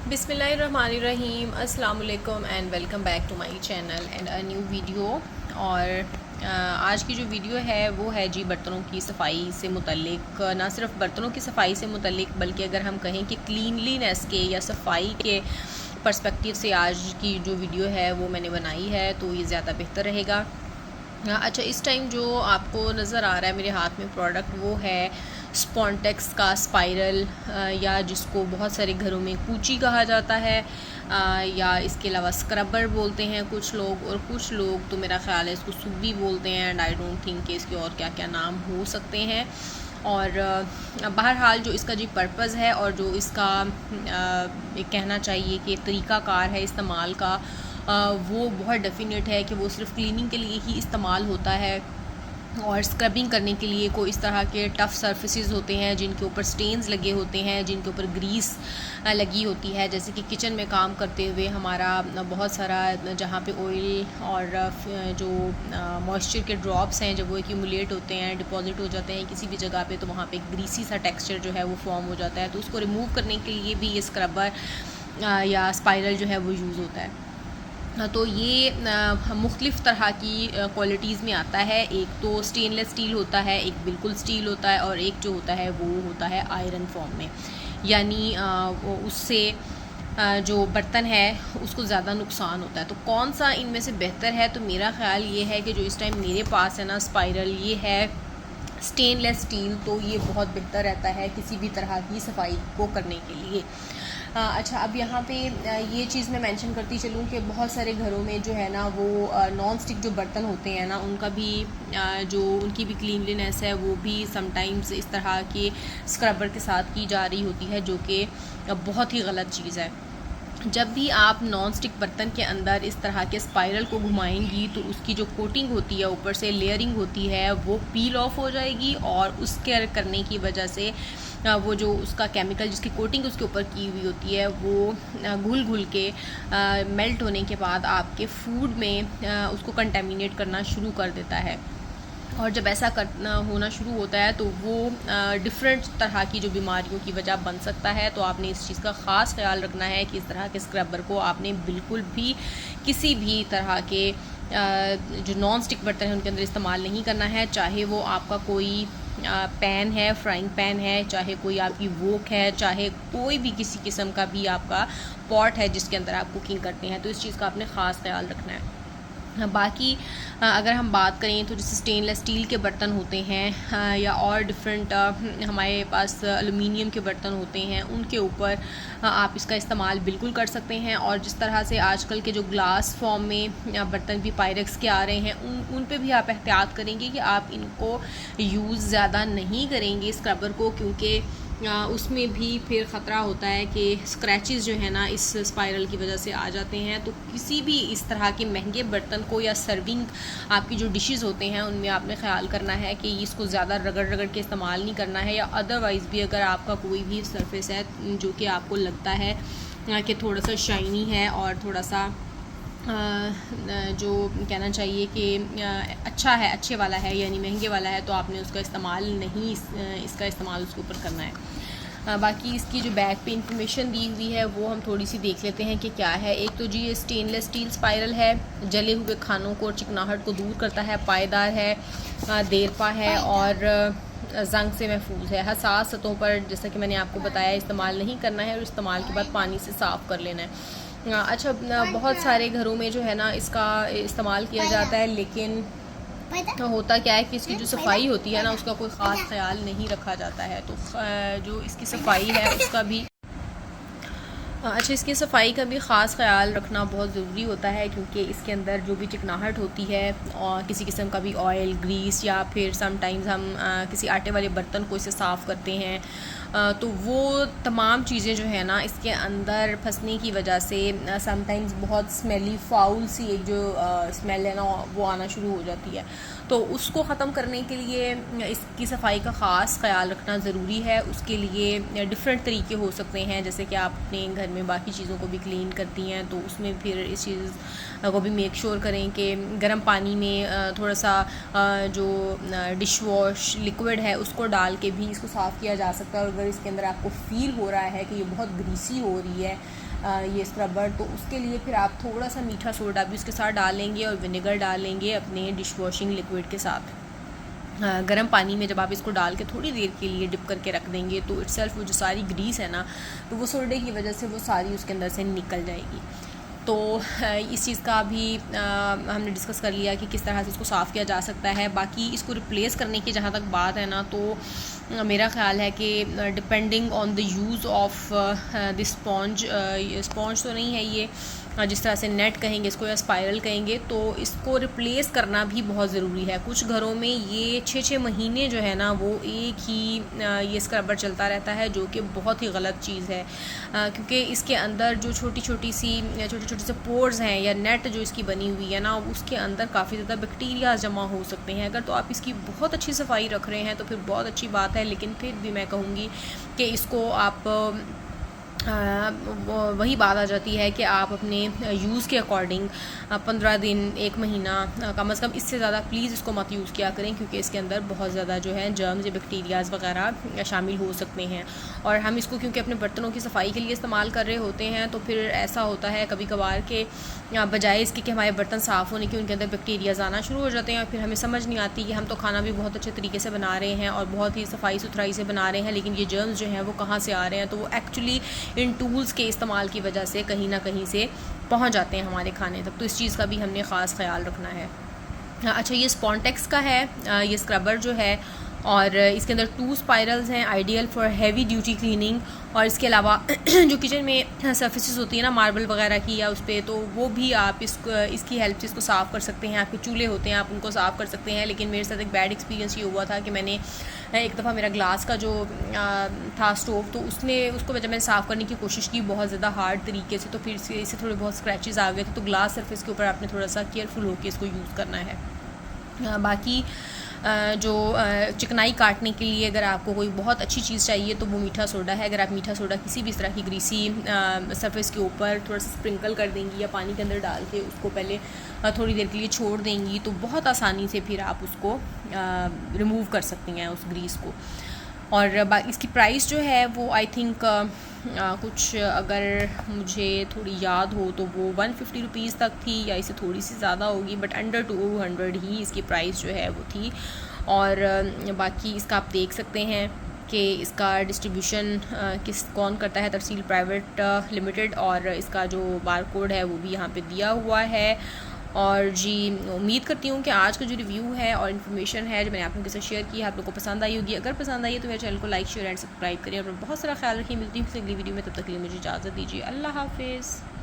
बिस्मिल्लाहिर्रहमानिर्रहीम, अस्सलाम वालेकुम and welcome back to my channel and a new video. और आज की जो वीडियो है वो है जी बर्तनों की सफ़ाई से मुतल्लिक। ना सिर्फ बर्तनों की सफ़ाई से मुतल्लिक बल्कि अगर हम कहें कि क्लीनलीनेस के या सफाई के पर्सपेक्टिव से आज की जो वीडियो है वो मैंने बनाई है, तो ये ज़्यादा बेहतर रहेगा। अच्छा, इस टाइम जो आपको नज़र आ रहा है मेरे हाथ में प्रोडक्ट, वो है स्पॉन्टेक्स का स्पाइरल, या जिसको बहुत सारे घरों में कूची कहा जाता है, या इसके अलावा स्क्रबर बोलते हैं कुछ लोग, और कुछ लोग तो मेरा ख़्याल है इसको सुब्बी बोलते हैं। एंड आई डोंट थिंक कि इसके और क्या क्या नाम हो सकते हैं। और बहरहाल जो इसका जी पर्पज़ है और जो इसका एक कहना चाहिए कि तरीक़ाकार है इस्तेमाल का, वो बहुत डेफिनेट है कि वो सिर्फ क्लीनिंग के लिए ही इस्तेमाल होता है। और स्क्रबिंग करने के लिए कोई इस तरह के टफ़ सरफेसेस होते हैं जिनके ऊपर स्टेन्स लगे होते हैं, जिनके ऊपर ग्रीस लगी होती है, जैसे कि किचन में काम करते हुए हमारा बहुत सारा जहाँ पे ऑयल और जो मॉइस्चर के ड्रॉप्स हैं जब वो एक्यूमुलेट होते हैं, डिपॉजिट हो जाते हैं किसी भी जगह पे, तो वहाँ पे एक ग्रीसी सा टेक्सचर जो है वो फॉर्म हो जाता है। तो उसको रिमूव करने के लिए भी ये स्क्रबर या स्पाइरल जो है वो यूज़ होता है। तो ये मुख्तलिफ़ तरह की क्वालिटीज़ में आता है। एक तो स्टेनलेस स्टील होता है, एक बिल्कुल स्टील होता है, और एक जो होता है वो होता है आयरन फॉर्म में, यानी उससे जो बर्तन है उसको ज़्यादा नुकसान होता है। तो कौन सा इनमें से बेहतर है? तो मेरा ख़्याल ये है कि जो इस टाइम मेरे पास है ना स्पाइरल, ये है स्टेनलेस स्टील। तो ये बहुत बेहतर रहता है किसी भी तरह की सफाई को करने के लिए। अच्छा, अब यहाँ पे ये चीज़ मैं मेंशन करती चलूँ कि बहुत सारे घरों में जो है ना वो नॉन स्टिक जो बर्तन होते हैं ना, उनका भी जो उनकी भी क्लीनलीनेस है वो भी समटाइम्स इस तरह के स्क्रबर के साथ की जा रही होती है, जो कि बहुत ही गलत चीज़ है। जब भी आप नॉन स्टिक बर्तन के अंदर इस तरह के स्पाइरल को घुमाएंगी तो उसकी जो कोटिंग होती है, ऊपर से लेयरिंग होती है, वो पील ऑफ हो जाएगी, और उसके करने की वजह से वो जो उसका केमिकल जिसकी कोटिंग उसके ऊपर की हुई होती है वो घुल घुल के मेल्ट होने के बाद आपके फूड में उसको कंटेमिनेट करना शुरू कर देता है। और जब ऐसा करना होना शुरू होता है तो वो डिफरेंट तरह की जो बीमारियों की वजह बन सकता है। तो आपने इस चीज़ का ख़ास ख्याल रखना है कि इस तरह के स्क्रबर को आपने बिल्कुल भी किसी भी तरह के जो नॉन स्टिक बर्तन हैं उनके अंदर इस्तेमाल नहीं करना है। चाहे वो आपका कोई पैन है, फ्राइंग पैन है, चाहे कोई आपकी वोक है, चाहे कोई भी किसी किस्म का भी आपका पॉट है जिसके अंदर आप कुकिंग करते हैं, तो इस चीज़ का आपने ख़ास ख्याल रखना है। बाकी अगर हम बात करें तो जैसे स्टेनलेस स्टील के बर्तन होते हैं, या और डिफरेंट हमारे पास एलुमिनियम के बर्तन होते हैं, उनके ऊपर आप इसका इस्तेमाल बिल्कुल कर सकते हैं। और जिस तरह से आजकल के जो ग्लास फॉर्म में बर्तन भी पायरेक्स के आ रहे हैं, उन पे भी आप एहतियात करेंगे कि आप इनको यूज़ ज़्यादा नहीं करेंगे स्क्रबर को, क्योंकि उसमें भी फिर ख़तरा होता है कि स्क्रैचेस जो है ना इस स्पाइरल की वजह से आ जाते हैं। तो किसी भी इस तरह के महंगे बर्तन को या सर्विंग आपकी जो डिशेस होते हैं उनमें आपने ख्याल करना है कि इसको ज़्यादा रगड़ रगड़ के इस्तेमाल नहीं करना है। या अदरवाइज़ भी अगर आपका कोई भी सरफेस है जो कि आपको लगता है कि थोड़ा सा शाइनी है और थोड़ा सा जो कहना चाहिए कि अच्छा है, अच्छे वाला है, यानी महंगे वाला है, तो आपने उसका इस्तेमाल नहीं इसका इस्तेमाल उसके ऊपर करना है। बाकी इसकी जो बैक पे इंफॉर्मेशन दी हुई है वो हम थोड़ी सी देख लेते हैं कि क्या है। एक तो जी ये स्टेनलेस स्टील स्पाइरल है, जले हुए खानों को और चिकनाहट को दूर करता है, पायदार है, देरपा है और जंग से महफूज है। हसास सतहों पर जैसा कि मैंने आपको बताया इस्तेमाल नहीं करना है, और इस्तेमाल के बाद पानी से साफ़ कर लेना है। अच्छा, बहुत सारे घरों में जो है ना इसका इस्तेमाल किया जाता है, लेकिन होता क्या है कि इसकी जो सफाई होती है ना उसका कोई ख़ास ख्याल नहीं रखा जाता है। तो जो इसकी सफाई है उसका भी अच्छा, इसकी सफाई का भी ख़ास ख्याल रखना बहुत ज़रूरी होता है, क्योंकि इसके अंदर जो भी चिकनाहट होती है और किसी किस्म का भी ऑयल, ग्रीस, या फिर समटाइम्स हम किसी आटे वाले बर्तन को इसे साफ़ करते हैं, तो वो तमाम चीज़ें जो है ना इसके अंदर फंसने की वजह से समटाइम्स बहुत स्मेली फाउल सी एक जो स्मेल है ना वो आना शुरू हो जाती है। तो उसको ख़त्म करने के लिए इसकी सफाई का ख़ास ख्याल रखना ज़रूरी है। उसके लिए डिफरेंट तरीके हो सकते हैं, जैसे कि आप अपने घर में बाकी चीज़ों को भी क्लीन करती हैं तो उसमें फिर इस चीज़ को भी मेक श्योर करें कि गर्म पानी में थोड़ा सा जो डिश वॉश लिक्विड है उसको डाल के भी इसको साफ़ किया जा सकता है। और अगर इसके अंदर आपको फ़ील हो रहा है कि ये बहुत ग्रीसी हो रही है ये स्क्रबर, तो उसके लिए फिर आप थोड़ा सा मीठा सोडा भी उसके साथ डालेंगे और विनेगर डालेंगे अपने डिश वॉशिंग लिक्विड के साथ। गर्म पानी में जब आप इसको डाल के थोड़ी देर के लिए डिप करके रख देंगे तो इटसेल्फ वो जो सारी ग्रीस है ना, तो वो सोडे की वजह से वो सारी उसके अंदर से निकल जाएगी। तो इस चीज़ का भी हमने डिस्कस कर लिया कि किस तरह से इसको साफ़ किया जा सकता है। बाकी इसको रिप्लेस करने की जहाँ तक बात है ना, तो मेरा ख़्याल है कि depending on the use of the sponge, sponge तो नहीं है ये, जिस तरह से नेट कहेंगे इसको या स्पाइरल कहेंगे, तो इसको रिप्लेस करना भी बहुत ज़रूरी है। कुछ घरों में ये 6-6 महीने जो है ना वो एक ही ये स्क्रबर चलता रहता है, जो कि बहुत ही गलत चीज़ है, क्योंकि इसके अंदर जो छोटी छोटी से पोर्स हैं या नेट जो इसकी बनी हुई है ना, उसके अंदर काफ़ी ज़्यादा बैक्टीरिया जमा हो सकते हैं। अगर तो आप इसकी बहुत अच्छी सफाई रख रहे हैं तो फिर बहुत अच्छी बात है, लेकिन फिर भी मैं कहूँगी कि इसको आप वही बात आ जाती है कि आप अपने यूज़ के अकॉर्डिंग 15 दिन 1 महीना कम से कम, इससे ज़्यादा प्लीज़ इसको मत यूज़ किया करें, क्योंकि इसके अंदर बहुत ज़्यादा जो है जर्म्स या बैक्टीरियाज़ वगैरह शामिल हो सकते हैं। और हम इसको क्योंकि अपने बर्तनों की सफाई के लिए इस्तेमाल कर रहे होते हैं, तो फिर ऐसा होता है कभी कभार के बजाय इसके कि हमारे बर्तन साफ़ होने के उनके अंदर बैक्टीरियाज़ आना शुरू हो जाते हैं, और फिर हमें समझ नहीं आती कि हम तो खाना भी बहुत अच्छे तरीके से बना रहे हैं और बहुत ही सफाई सुथराई से बना रहे हैं, लेकिन ये जर्म्स जो हैं वो कहाँ से आ रहे हैं, तो वो एक्चुअली इन टूल्स के इस्तेमाल की वजह से कहीं ना कहीं से पहुंच जाते हैं हमारे खाने तक। तो इस चीज़ का भी हमने ख़ास ख्याल रखना है। अच्छा, ये स्पॉन्टेक्स का है ये स्क्रबर जो है, और इसके अंदर 2 स्पाइरल्स हैं, ideal for heavy duty cleaning. और इसके अलावा जो किचन में सर्फेसिस होती है ना मार्बल वगैरह की या उस पर, तो वो भी आप इसकी हेल्प से इसको साफ़ कर सकते हैं। आपके चूल्हे होते हैं आप उनको साफ़ कर सकते हैं। लेकिन मेरे साथ एक बैड एक्सपीरियंस ये हुआ था कि मैंने एक दफ़ा मेरा ग्लास का जो था स्टोव, तो उसको जब मैंने साफ़ करने की कोशिश की बहुत ज़्यादा हार्ड तरीके से, तो फिर इससे थोड़े बहुत स्क्रैचेस आ गए थे। तो ग्लास सर्फेस के ऊपर आपने थोड़ा सा केयरफुल होकर इसको यूज़ करना है। बाकी जो चिकनाई काटने के लिए अगर आपको कोई बहुत अच्छी चीज़ चाहिए तो वो मीठा सोडा है। अगर आप मीठा सोडा किसी भी इस तरह की ग्रीसी सरफेस के ऊपर थोड़ा सा स्प्रिंकल कर देंगी या पानी के अंदर डाल के उसको पहले थोड़ी देर के लिए छोड़ देंगी, तो बहुत आसानी से फिर आप उसको रिमूव कर सकती हैं उस ग्रीस को। और इसकी प्राइस जो है वो आई थिंक कुछ, अगर मुझे थोड़ी याद हो तो वो 150 रुपीज़ तक थी, या इससे थोड़ी सी ज़्यादा होगी, बट अंडर 200 ही इसकी प्राइस जो है वो थी। और बाकी इसका आप देख सकते हैं कि इसका डिस्ट्रीब्यूशन कौन करता है, तरसील प्राइवेट लिमिटेड, और इसका जो बार कोड है वो भी यहाँ पे दिया हुआ है। और जी, उम्मीद करती हूँ कि आज का जो रिव्यू है और इन्फॉर्मेशन है जो मैंने आप लोगों के साथ शेयर की आप लोगों को पसंद आई होगी। अगर पसंद आई है तो मेरे चैनल को लाइक शेयर एंड सब्सक्राइब करिए और बहुत सारा ख्याल रखिए। मिलती हूँ अगली वीडियो में, तब तक के लिए मुझे इजाज़त दीजिए। अल्लाह हाफिज़।